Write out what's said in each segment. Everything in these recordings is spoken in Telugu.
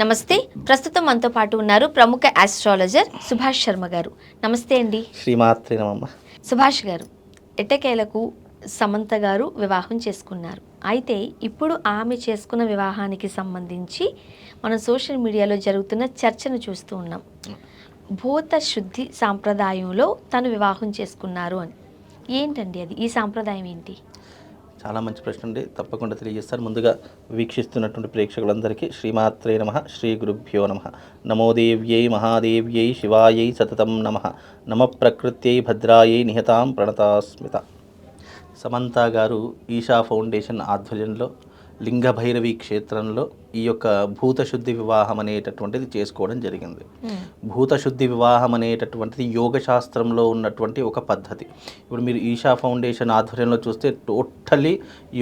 నమస్తే. ప్రస్తుతం మనతో పాటు ఉన్నారు ప్రముఖ ఆస్ట్రాలజర్ సుభాష్ శర్మ గారు. నమస్తే అండి. శ్రీమాత్రి నమః. సుభాష్ గారు, ఎట్టకేలకు సమంత గారు వివాహం చేసుకున్నారు. అయితే ఇప్పుడు ఆమె చేసుకున్న వివాహానికి సంబంధించి మనం సోషల్ మీడియాలో జరుగుతున్న చర్చను చూస్తూ ఉన్నాం. భూత శుద్ధి సాంప్రదాయంలో తను వివాహం చేసుకున్నారు అని. ఏంటండి అది? ఈ సాంప్రదాయం ఏంటి? చాలా మంచి ప్రశ్న అండి, తప్పకుండా తెలియజేస్తాను. ముందుగా వీక్షిస్తున్నటువంటి ప్రేక్షకులందరికీ శ్రీమాత్రే నమః, శ్రీ గురుభ్యో నమః. నమోదేవ్యై మహాదేవ్యై శివాయై సతతం నమః. నమ ప్రకృత్యై భద్రాయై నిహతాం ప్రణతాస్మిత. సమంత గారు ఈషా ఫౌండేషన్ ఆధ్వర్యంలో లింగభైరవి క్షేత్రంలో ఈ యొక్క భూతశుద్ధి వివాహం అనేటటువంటిది చేసుకోవడం జరిగింది. భూతశుద్ధి వివాహం అనేటటువంటిది యోగ శాస్త్రంలో ఉన్నటువంటి ఒక పద్ధతి. ఇప్పుడు మీరు ఈషా ఫౌండేషన్ ఆధ్వర్యంలో చూస్తే టోటల్లీ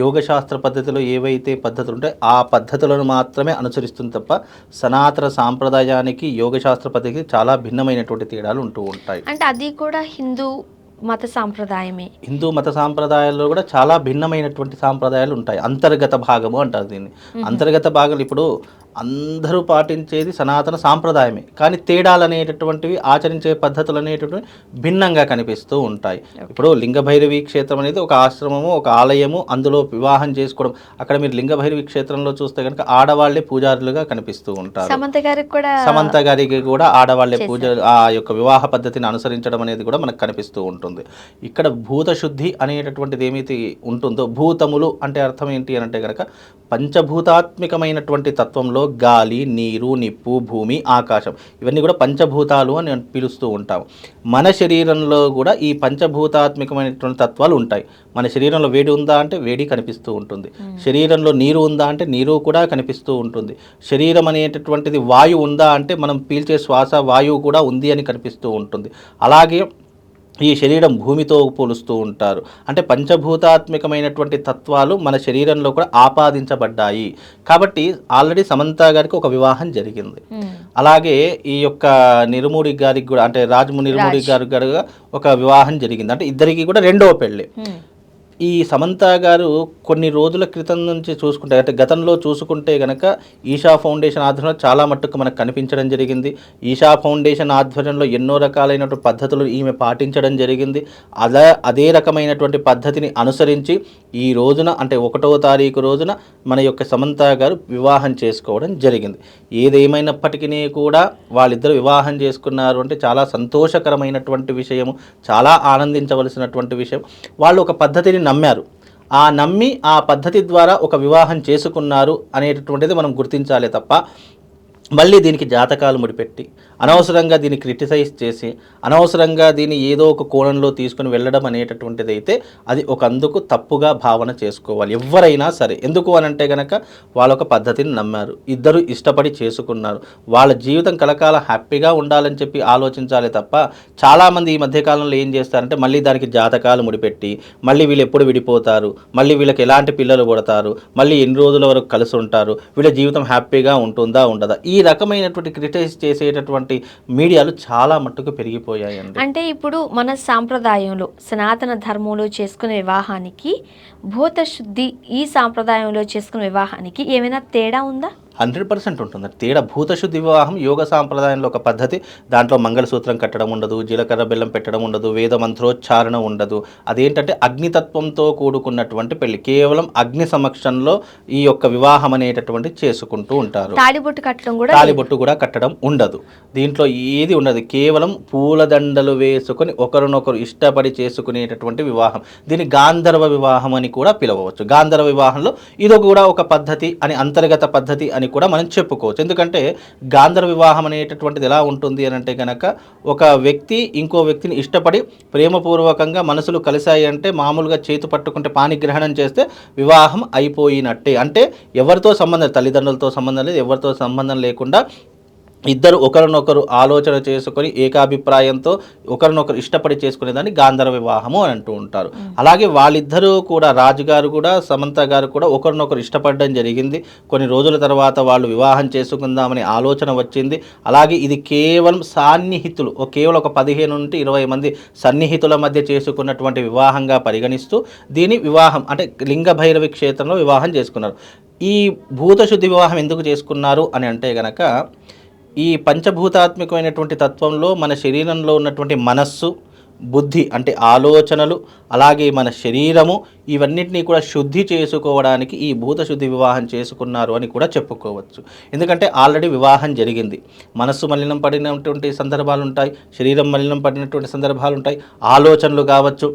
యోగ శాస్త్ర పద్ధతిలో ఏవైతే పద్ధతులు ఉంటాయో ఆ పద్ధతులను మాత్రమే అనుసరిస్తుంది తప్ప సనాతన సాంప్రదాయానికి యోగ శాస్త్ర పద్ధతికి చాలా భిన్నమైనటువంటి తేడాలు ఉంటూ ఉంటాయి. అంటే అది కూడా హిందూ మత సాంప్రదాయమే. హిందూ మత సాంప్రదాయాల్లో కూడా చాలా భిన్నమైనటువంటి సాంప్రదాయాలు ఉంటాయి. అంతర్గత భాగము అంటారు దీన్ని. అంతర్గత భాగాలు ఇప్పుడు అందరూ పాటించేది సనాతన సాంప్రదాయమే, కానీ తేడాలు అనేటటువంటివి ఆచరించే పద్ధతులు అనేటటువంటి భిన్నంగా కనిపిస్తూ ఉంటాయి. ఇప్పుడు లింగభైరవి క్షేత్రం అనేది ఒక ఆశ్రమము, ఒక ఆలయము, అందులో వివాహం చేసుకోవడం. అక్కడ మీరు లింగభైరవి క్షేత్రంలో చూస్తే కనుక ఆడవాళ్లే పూజారులుగా కనిపిస్తూ ఉంటారు. సమంత గారికి కూడా ఆడవాళ్లే పూజ ఆ యొక్క వివాహ పద్ధతిని అనుసరించడం అనేది కూడా మనకు కనిపిస్తూ ఉంటుంది. ఇక్కడ భూతశుద్ధి అనేటటువంటిది ఏమైతే ఉంటుందో, భూతములు అంటే అర్థం ఏంటి అని అంటే కనుక పంచభూతాత్మికమైనటువంటి తత్వంలో గాలి, నీరు, నిప్పు, భూమి, ఆకాశం ఇవన్నీ కూడా పంచభూతాలు అని పిలుస్తూ ఉంటాం. మన శరీరంలో కూడా ఈ పంచభూతాత్మికమైనటువంటి తత్వాలు ఉంటాయి. మన శరీరంలో వేడి ఉందా అంటే వేడి కనిపిస్తూ ఉంటుంది. శరీరంలో నీరు ఉందా అంటే నీరు కూడా కనిపిస్తూ ఉంటుంది. శరీరం అనేటటువంటిది వాయువు ఉందా అంటే మనం పీల్చే శ్వాస వాయువు కూడా ఉంది అని కనిపిస్తూ ఉంటుంది. అలాగే ఈ శరీరం భూమితో పోలుస్తూ ఉంటారు. అంటే పంచభూతాత్మికమైనటువంటి తత్వాలు మన శరీరంలో కూడా ఆపాదించబడ్డాయి. కాబట్టి ఆల్రెడీ సమంత గారికి ఒక వివాహం జరిగింది. అలాగే ఈ యొక్క నిరుమూడి గారికి కూడా, అంటే రాజము నిరుమూడి గారికి ఒక వివాహం జరిగింది. అంటే ఇద్దరికి కూడా రెండవ పెళ్ళి. ఈ సమంత గారు కొన్ని రోజుల క్రితం నుంచి చూసుకుంటే, అంటే గతంలో చూసుకుంటే కనుక ఈషా ఫౌండేషన్ ఆధ్వర్యంలో చాలా మట్టుకు మనకు కనిపించడం జరిగింది. ఈషా ఫౌండేషన్ ఆధ్వర్యంలో ఎన్నో రకాలైనటువంటి పద్ధతులు ఈమె పాటించడం జరిగింది. అదే రకమైనటువంటి పద్ధతిని అనుసరించి ఈ రోజున, అంటే 1వ తారీఖు రోజున మన యొక్క సమంత గారు వివాహం చేసుకోవడం జరిగింది. ఏదేమైనప్పటికీ కూడా వాళ్ళిద్దరు వివాహం చేసుకున్నారు అంటే చాలా సంతోషకరమైనటువంటి విషయము, చాలా ఆనందించవలసినటువంటి విషయం. వాళ్ళు ఒక పద్ధతిని నమ్మారు. నమ్మి ఆ పద్ధతి ద్వారా ఒక వివాహం చేసుకున్నారు అనేటటువంటిది మనం గుర్తించాలి తప్ప మళ్ళీ దీనికి జాతకాలు ముడిపెట్టి అనవసరంగా దీన్ని క్రిటిసైజ్ చేసి అనవసరంగా దీన్ని ఏదో ఒక కోణంలో తీసుకుని వెళ్ళడం అనేటటువంటిది అయితే అది ఒక అందుకు తప్పుగా భావన చేసుకోవాలి ఎవరైనా సరే. ఎందుకు అని అంటే కనుక వాళ్ళొక పద్ధతిని నమ్మారు, ఇద్దరు ఇష్టపడి చేసుకున్నారు, వాళ్ళ జీవితం కలకాలం హ్యాపీగా ఉండాలని చెప్పి ఆలోచించాలి తప్ప చాలామంది ఈ మధ్యకాలంలో ఏం చేస్తారంటే మళ్ళీ దానికి జాతకాలు ముడిపెట్టి మళ్ళీ వీళ్ళు ఎప్పుడు విడిపోతారు, మళ్ళీ వీళ్ళకి ఎలాంటి పిల్లలు పుడతారు, మళ్ళీ ఎన్ని రోజుల వరకు కలిసి ఉంటారు, వీళ్ళ జీవితం హ్యాపీగా ఉంటుందా ఉండదా, ఈ రకమైనటువంటి క్రిటిసైజ్ చేసేటటువంటి మీడియాలు చాలా మట్టుకు పెరిగిపోయాయండి. అంటే ఇప్పుడు మన సాంప్రదాయంలో సనాతన ధర్మంలో చేసుకునే వివాహానికి భూతశుద్ధి ఈ సాంప్రదాయంలో చేసుకునే వివాహానికి ఏమైనా తేడా ఉందా? 100% ఉంటుంది తేడా. భూతశుద్ధి వివాహం యోగ సాంప్రదాయంలో ఒక పద్ధతి. దాంట్లో మంగళసూత్రం కట్టడం ఉండదు, జీలకర్ర బెల్లం పెట్టడం ఉండదు, వేద మంత్రోచ్చారణ ఉండదు. అదేంటంటే అగ్నితత్వంతో కూడుకున్నటువంటి పెళ్లి. కేవలం అగ్ని సమక్షంలో ఈ యొక్క వివాహం అనేటటువంటి చేసుకుంటూ ఉంటారు. తాళిబొట్టు కూడా కట్టడం ఉండదు. దీంట్లో ఏది ఉండదు. కేవలం పూలదండలు వేసుకొని ఒకరినొకరు ఇష్టపడి చేసుకునేటటువంటి వివాహం. దీన్ని గాంధర్వ వివాహం అని కూడా పిలవవచ్చు. గాంధర్వ వివాహంలో ఇది కూడా ఒక పద్ధతి అని, అంతర్గత పద్ధతి అని కూడా మనం చెప్పుకోవచ్చు. ఎందుకంటే గాంధర్వ వివాహం అనేటటువంటిది ఎలా ఉంటుంది అని అంటే కనుక ఒక వ్యక్తి ఇంకో వ్యక్తిని ఇష్టపడి ప్రేమపూర్వకంగా మనసులు కలిశాయి అంటే మామూలుగా చేతు పట్టుకుంటే పాణిగ్రహణం చేస్తే వివాహం అయిపోయినట్టే. అంటే ఎవరితో సంబంధం, తల్లిదండ్రులతో సంబంధం లేదు, ఎవరితో సంబంధం లేకుండా ఇద్దరు ఒకరినొకరు ఆలోచన చేసుకొని ఏకాభిప్రాయంతో ఒకరినొకరు ఇష్టపడి చేసుకునేదాన్ని గాంధర్వ వివాహము అని అంటూ ఉంటారు. అలాగే వాళ్ళిద్దరూ కూడా, రాజుగారు కూడా సమంత గారు కూడా ఒకరినొకరు ఇష్టపడడం జరిగింది. కొన్ని రోజుల తర్వాత వాళ్ళు వివాహం చేసుకుందామనే ఆలోచన వచ్చింది. అలాగే ఇది కేవలం సాన్నిహితులు, కేవలం ఒక 15 నుండి 20 మంది సన్నిహితుల మధ్య చేసుకున్నటువంటి వివాహంగా పరిగణిస్తూ దీని వివాహం అంటే లింగ భైరవి క్షేత్రంలో వివాహం చేసుకున్నారు. ఈ భూతశుద్ధి వివాహం ఎందుకు చేసుకున్నారు అని అంటే గనక, ఈ పంచభూతాత్మకమైనటువంటి తత్వంలో మన శరీరంలో ఉన్నటువంటి మనస్సు, బుద్ధి అంటే ఆలోచనలు, అలాగే మన శరీరము, ఇవన్నిటినీ కూడా శుద్ధి చేసుకోవడానికి ఈ భూతశుద్ధి వివాహం చేసుకున్నారు అని కూడా చెప్పుకోవచ్చు. ఎందుకంటే ఆల్రెడీ వివాహం జరిగింది, మనస్సు మలినం పడినటువంటి సందర్భాలు ఉంటాయి, శరీరం మలినం పడినటువంటి సందర్భాలు ఉంటాయి, ఆలోచనలు కావచ్చు,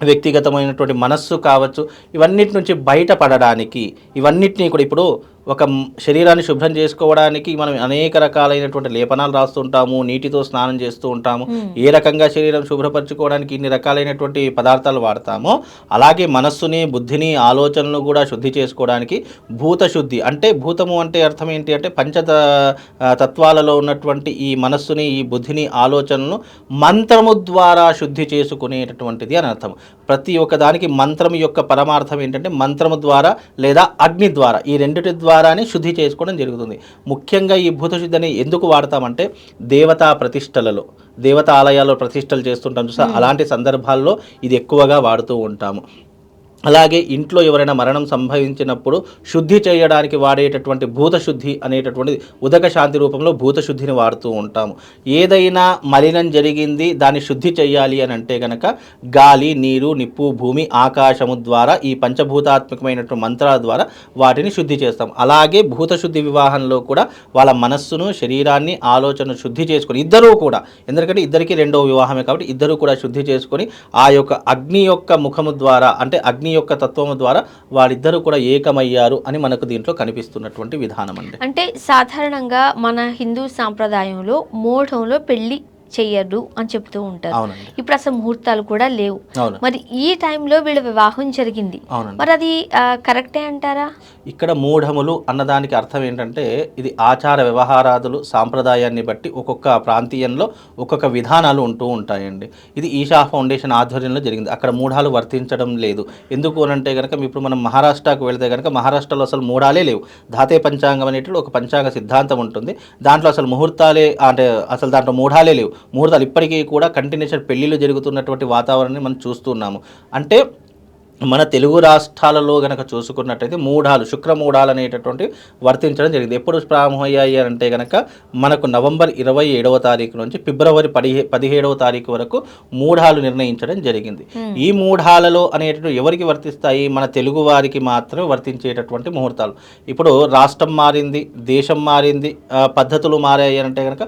వ్యక్తిగతమైనటువంటి మనస్సు కావచ్చు, ఇవన్నిటి నుంచి బయటపడడానికి, ఇవన్నిటినీ కూడా ఇప్పుడు ఒక శరీరాన్ని శుభ్రం చేసుకోవడానికి మనం అనేక రకాలైనటువంటి లేపనాలు రాస్తుంటాము, నీటితో స్నానం చేస్తూ ఉంటాము. ఏ రకంగా శరీరం శుభ్రపరచుకోవడానికి ఇన్ని రకాలైనటువంటి పదార్థాలు వాడతామో, అలాగే మనస్సుని, బుద్ధిని, ఆలోచనలు కూడా శుద్ధి చేసుకోవడానికి భూత శుద్ధి అంటే, భూతము అంటే అర్థం ఏంటి అంటే తత్వాలలో ఉన్నటువంటి ఈ మనస్సుని, ఈ బుద్ధిని, ఆలోచనలను మంత్రము ద్వారా శుద్ధి చేసుకునేటటువంటిది అని అర్థం. ప్రతి ఒక్క దానికి మంత్రం యొక్క పరమార్థం ఏంటంటే మంత్రము ద్వారా లేదా అగ్ని ద్వారా, ఈ రెండిటి ద్వారానే శుద్ధి చేసుకోవడం జరుగుతుంది. ముఖ్యంగా ఈ భూతశుద్ధిని ఎందుకు వాడతామంటే దేవతా ప్రతిష్టలలో, దేవతా ఆలయాల్లో ప్రతిష్టలు చేస్తుంటాం చూసా, అలాంటి సందర్భాల్లో ఇది ఎక్కువగా వాడుతూ ఉంటాము. అలాగే ఇంట్లో ఎవరైనా మరణం సంభవించినప్పుడు శుద్ధి చేయడానికి వాడేటటువంటి భూతశుద్ధి అనేటటువంటిది ఉదక శాంతి రూపంలో భూతశుద్ధిని వాడుతూ ఉంటాము. ఏదైనా మలినం జరిగింది, దాన్ని శుద్ధి చేయాలి అని అంటే కనుక గాలి, నీరు, నిప్పు, భూమి, ఆకాశము ద్వారా, ఈ పంచభూతాత్మకమైనటువంటి మంత్రాల ద్వారా వాటిని శుద్ధి చేస్తాం. అలాగే భూతశుద్ధి వివాహంలో కూడా వాళ్ళ మనస్సును, శరీరాన్ని, ఆలోచనను శుద్ధి చేసుకొని ఇద్దరూ కూడా, ఎందుకంటే ఇద్దరికి రెండో వివాహమే కాబట్టి ఇద్దరూ కూడా శుద్ధి చేసుకొని ఆ యొక్క అగ్ని యొక్క ముఖము ద్వారా అంటే అగ్ని యొక్క తత్వము ద్వారా వాళ్ళిద్దరూ కూడా ఏకమయ్యారు అని మనకు దీంట్లో కనిపిస్తున్నటువంటి విధానం అండి. అంటే సాధారణంగా మన హిందూ సాంప్రదాయంలో మోఢంలో పెళ్లి చెయ్యరు అని చెప్తూ ఉంటారు. ఇప్పుడు అసలు ముహూర్తాలు కూడా లేవు. మరి ఈ టైంలో వీళ్ళ వివాహం జరిగింది, మరి అది కరెక్టే అంటారా? ఇక్కడ మూఢములు అన్నదానికి అర్థం ఏంటంటే, ఇది ఆచార వ్యవహారాదులు, సాంప్రదాయాన్ని బట్టి ఒక్కొక్క ప్రాంతీయంలో ఒక్కొక్క విధానాలు ఉంటూ ఉంటాయండి. ఇది ఈషా ఫౌండేషన్ ఆధ్వర్యంలో జరిగింది. అక్కడ మూఢాలు వర్తించడం లేదు. ఎందుకు అనంటే కనుక, ఇప్పుడు మనం మహారాష్ట్రకు వెళితే కనుక మహారాష్ట్రలో అసలు మూఢాలే లేవు. ధాతే పంచాంగం అనేటువంటి ఒక పంచాంగ సిద్ధాంతం ఉంటుంది. దాంట్లో అసలు ముహూర్తాలే అంటే అసలు దాంట్లో మూఢాలే లేవు. ముహూర్తాలు ఇప్పటికీ కూడా కంటిన్యూషన్ పెళ్లిళ్ళు జరుగుతున్నటువంటి వాతావరణాన్ని మనం చూస్తున్నాము. అంటే మన తెలుగు రాష్ట్రాలలో కనుక చూసుకున్నట్టయితే మూఢాలు, శుక్రమూఢాలు అనేటటువంటి వర్తించడం జరిగింది. ఎప్పుడు ప్రారంభమయ్యాయి అంటే కనుక మనకు నవంబర్ 27వ తారీఖు నుంచి ఫిబ్రవరి 17వ తారీఖు వరకు మూఢాలు నిర్ణయించడం జరిగింది. ఈ మూఢాలలో అనేటువంటి ఎవరికి వర్తిస్తాయి? మన తెలుగు వారికి మాత్రమే వర్తించేటటువంటి ముహూర్తాలు. ఇప్పుడు రాష్ట్రం మారింది, దేశం మారింది, పద్ధతులు మారాయి అంటే కనుక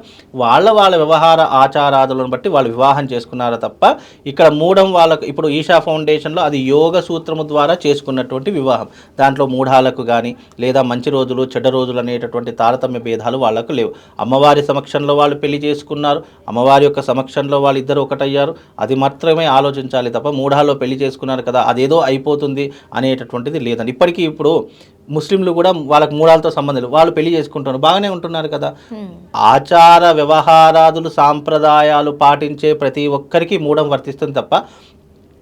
వాళ్ళ వ్యవహార ఆచారాదులను బట్టి వాళ్ళు వివాహం చేసుకున్నారు తప్ప, ఇక్కడ మూఢం వాళ్ళకు ఇప్పుడు ఈషా ఫౌండేషన్లో అది యోగ సూత్రము ద్వారా చేసుకున్నటువంటి వివాహం. దాంట్లో మూఢాలకు కానీ లేదా మంచి రోజులు, చెడ్డ రోజులు అనేటటువంటి తారతమ్య భేదాలు వాళ్ళకు లేవు. అమ్మవారి సమక్షంలో వాళ్ళు పెళ్లి చేసుకున్నారు, అమ్మవారి యొక్క సమక్షంలో వాళ్ళు ఇద్దరు ఒకటయ్యారు, అది మాత్రమే ఆలోచించాలి తప్ప మూఢాల్లో పెళ్లి చేసుకున్నారు కదా అదేదో అయిపోతుంది అనేటటువంటిది లేదండి. ఇప్పటికీ ఇప్పుడు ముస్లింలు కూడా వాళ్ళకి మూఢాలతో సంబంధం లేదు, వాళ్ళు పెళ్లి చేసుకుంటున్నారు, బాగానే ఉంటున్నారు కదా. ఆచార వ్యవహారాదులు, సాంప్రదాయాలు పాటించే ప్రతి ఒక్కరికి మూఢం వర్తిస్తుంది తప్ప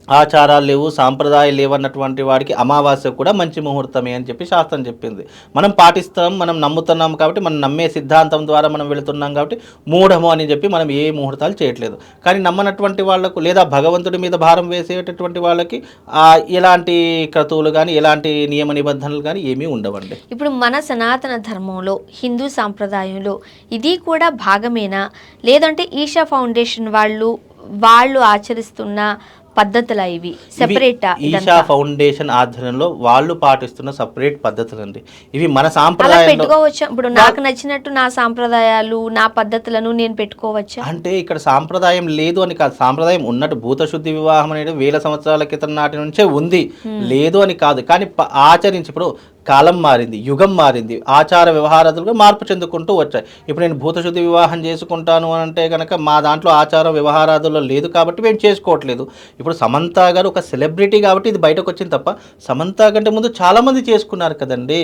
ఆచారాలు లేవు, సాంప్రదాయాలు లేవన్నటువంటి వాడికి అమావాస్య కూడా మంచి ముహూర్తమే అని చెప్పి శాస్త్రం చెప్పింది. మనం పాటిస్తాం, మనం నమ్ముతున్నాం కాబట్టి, మనం నమ్మే సిద్ధాంతం ద్వారా మనం వెళుతున్నాం కాబట్టి మూఢము అని చెప్పి మనం ఏ ముహూర్తాలు చేయట్లేదు. కానీ నమ్మనటువంటి వాళ్లకు లేదా భగవంతుడి మీద భారం వేసేటటువంటి వాళ్ళకి ఎలాంటి క్రతువులు కానీ ఎలాంటి నియమ నిబంధనలు కానీ ఏమీ ఉండవండి. ఇప్పుడు మన సనాతన ధర్మంలో, హిందూ సాంప్రదాయంలో ఇది కూడా భాగమేనా, లేదంటే ఈషా ఫౌండేషన్ వాళ్ళు ఆచరిస్తున్న పద్ధతులు ఇవి సెపరేట్? ఈషా ఫౌండేషన్ ఆధ్వర్యంలో వాళ్ళు పాటిస్తున్న సపరేట్ పద్ధతులు అండి. ఇవి మన సాంప్రదాయం పెట్టుకోవచ్చా? ఇప్పుడు నాకు నచ్చినట్టు నా సాంప్రదాయాలు, నా పద్ధతులను నేను పెట్టుకోవచ్చా? అంటే ఇక్కడ సాంప్రదాయం లేదు అని కాదు, సాంప్రదాయం ఉన్నట్టు భూతశుద్ధి వివాహం అనేది 1000 సంవత్సరాల క్రితం నాటి నుంచే ఉంది, లేదు అని కాదు. కానీ ఆచరించి ఇప్పుడు కాలం మారింది, యుగం మారింది, ఆచార వ్యవహారాలు కూడా మార్పు చెందుకుంటూ వచ్చాయి. ఇప్పుడు నేను భూతశుద్ధి వివాహం చేసుకుంటాను అని అంటే కనుక మా దాంట్లో ఆచార వ్యవహారాదుల్లో లేదు కాబట్టి మేము చేసుకోవట్లేదు. ఇప్పుడు సమంత గారు ఒక సెలబ్రిటీ కాబట్టి ఇది బయటకు వచ్చింది తప్ప సమంత కంటే ముందు చాలా మంది చేసుకున్నారు కదండి.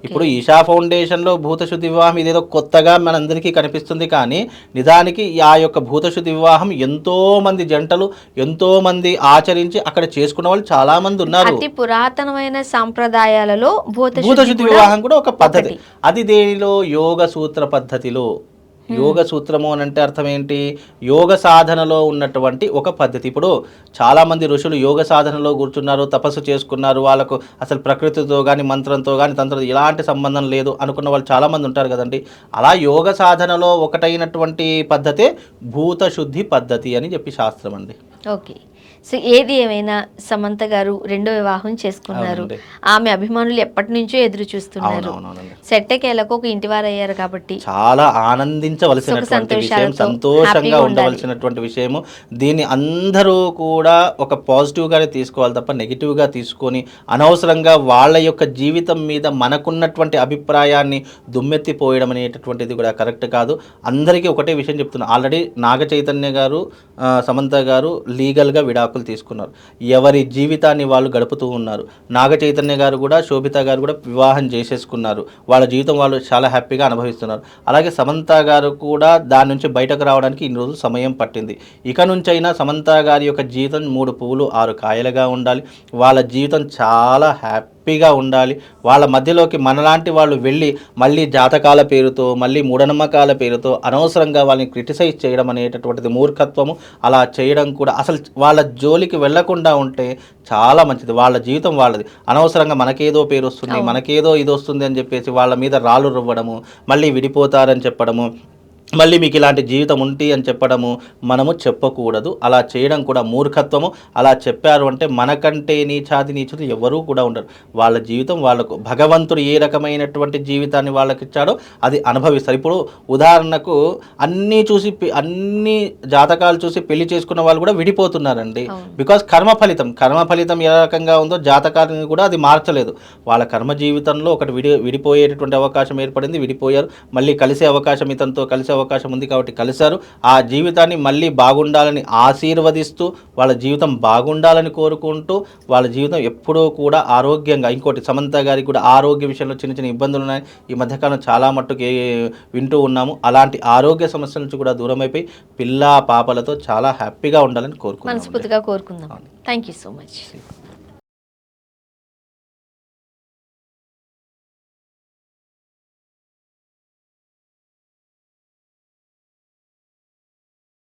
ఇప్పుడు ఈషా ఫౌండేషన్లో భూతశుద్ధి వివాహం ఇదేదో కొత్తగా మనందరికీ కనిపిస్తుంది, కానీ నిజానికి ఆ యొక్క భూతశుద్ధి వివాహం ఎంతో మంది జంటలు ఎంతో మంది ఆచరించి అక్కడ చేసుకున్న వాళ్ళు చాలా మంది ఉన్నారు. అతి పురాతనమైన సాంప్రదాయాలలో భూతశుద్ధి వివాహం కూడా ఒక పద్ధతి. అది దేనిలో? యోగ సూత్ర పద్ధతిలో. యోగ సూత్రము అని అంటే అర్థం ఏంటి? యోగ సాధనలో ఉన్నటువంటి ఒక పద్ధతి. ఇప్పుడు చాలామంది ఋషులు యోగ సాధనలో కూర్చున్నారు, తపస్సు చేసుకున్నారు, వాళ్ళకు అసలు ప్రకృతితో కానీ మంత్రంతో కానీ తంత్రంతో ఎలాంటి సంబంధం లేదు అనుకున్న వాళ్ళు చాలామంది ఉంటారు కదండి. అలా యోగ సాధనలో ఒకటైనటువంటి పద్ధతే భూతశుద్ధి పద్ధతి అని చెప్పి శాస్త్రం అండి. ఓకే. సో ఏది ఏమైనా సమంత గారు రెండో వివాహం చేసుకున్నారు. ఆమె అభిమానులు ఎప్పటి నుంచో ఎదురు చూస్తున్నారు. సెట్టకేలకు ఒక ఇంటివారు అయ్యారు కాబట్టి చాలా ఆనందించవలసినటువంటి విషయం, సంతోషంగా ఉండవలసినటువంటి విషయము. దీన్ని అందరూ కూడా ఒక పాజిటివ్గానే తీసుకోవాలి తప్ప నెగిటివ్గా తీసుకొని అనవసరంగా వాళ్ళ యొక్క జీవితం మీద మనకున్నటువంటి అభిప్రాయాన్ని దుమ్మెత్తిపోయడం అనేటటువంటిది కూడా కరెక్ట్ కాదు. అందరికీ ఒకటే విషయం చెప్తున్నా. ఆల్రెడీ నాగ చైతన్య గారు, సమంత గారు లీగల్గా విడాకులు తీసుకున్నారు. ఎవరి జీవితాన్ని వాళ్ళు గడుపుతూ ఉన్నారు. నాగ చైతన్య గారు కూడా, శోభిత గారు కూడా వివాహం చేసేసుకున్నారు. వాళ్ళ జీవితం వాళ్ళు చాలా హ్యాపీగా అనుభవిస్తున్నారు. అలాగే సమంత గారు కూడా దాని నుంచి బయటకు రావడానికి ఇన్ని రోజులు సమయం పట్టింది. ఇక నుంచైనా సమంత గారి యొక్క జీవితం 3 పువ్వులు 6 కాయలుగా ఉండాలి. వాళ్ళ జీవితం చాలా హ్యాపీగా ఉండాలి. వాళ్ళ మధ్యలోకి మనలాంటి వాళ్ళు వెళ్ళి మళ్ళీ జాతకాల పేరుతో, మళ్ళీ మూఢనమ్మకాల పేరుతో అనవసరంగా వాళ్ళని క్రిటిసైజ్ చేయడం అనేటటువంటిది మూర్ఖత్వము. అలా చేయడం కూడా అసలు వాళ్ళ జోలికి వెళ్లకుండా ఉంటే చాలా మంచిది. వాళ్ళ జీవితం వాళ్ళది. అనవసరంగా మనకేదో పేరు వస్తుంది, మనకేదో ఇది వస్తుంది అని చెప్పేసి వాళ్ళ మీద రాళ్ళు రువ్వడము, మళ్ళీ విడిపోతారని చెప్పడము, మళ్ళీ మీకు ఇలాంటి జీవితం ఉంటి అని చెప్పడము మనము చెప్పకూడదు. అలా చేయడం కూడా మూర్ఖత్వము. అలా చెప్పారు అంటే మనకంటే నీచులు ఎవరూ కూడా ఉండరు. వాళ్ళ జీవితం వాళ్ళకు భగవంతుడు ఏ రకమైనటువంటి జీవితాన్ని వాళ్ళకి ఇచ్చాడో అది అనుభవిస్తారు. ఇప్పుడు ఉదాహరణకు అన్ని జాతకాలు చూసి పెళ్లి చేసుకున్న వాళ్ళు కూడా విడిపోతున్నారండి. బికాస్ కర్మ ఫలితం ఏ రకంగా ఉందో జాతకాన్ని కూడా అది మార్చలేదు. వాళ్ళ కర్మ జీవితంలో ఒకటి విడిపోయేటటువంటి అవకాశం ఏర్పడింది, విడిపోయారు. మళ్ళీ కలిసే అవకాశం, ఇతనితో కలిసే అవకాశం ఉంది కాబట్టి కలిశారు. ఆ జీవితాన్ని మళ్ళీ బాగుండాలని ఆశీర్వదిస్తూ, వాళ్ళ జీవితం బాగుండాలని కోరుకుంటూ, వాళ్ళ జీవితం ఎప్పుడూ కూడా ఆరోగ్యంగా. ఇంకోటి, సమంత గారికి కూడా ఆరోగ్య విషయంలో చిన్న చిన్న ఇబ్బందులు ఉన్నాయి. ఈ మధ్యకాలం చాలా మట్టుకు వింటూ ఉన్నాము. అలాంటి ఆరోగ్య సమస్యల నుంచి కూడా దూరం అయిపోయి పిల్ల పాపలతో చాలా హ్యాపీగా ఉండాలని కోరుకుంటున్నాను. మనస్ఫూర్తిగా కోరుకుందాం. Thank you so much.